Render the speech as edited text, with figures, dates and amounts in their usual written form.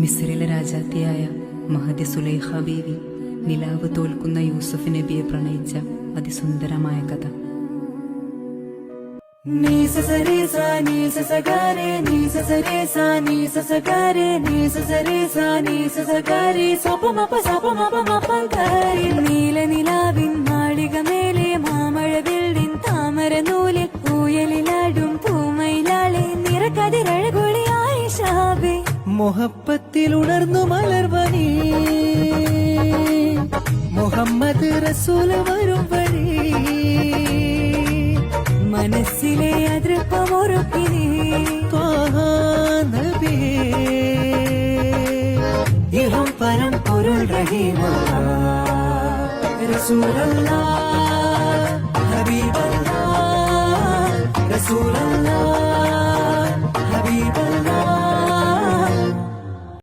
മിസ്രിലെ രാജാത്തിയായ മഹദി സുലൈഖ ബീവി നിലാവ് തോൽക്കുന്ന യൂസുഫ് നബിയെ പ്രണയിച്ച അതിസുന്ദരമായ കഥ. നീലനിലാവിൻ മാളികമേലെ മാമഴവില്ലിൻ താമര നൂലിൽ ഊയലിലാടും പൂമയിലാളെ നിറകതിരഴകുളിയായ ഷാബേ മുഹബത്തിൽ ഉണർന്നു മലർവനി മുഹമ്മദ് റസൂൽ വരും വഴി മനസ്സിലെ അതൃപ്പമൊരുക്കിനെ ഇഹം പരം പൊരുൾ റഹീമ റസൂലല്ലാഹ്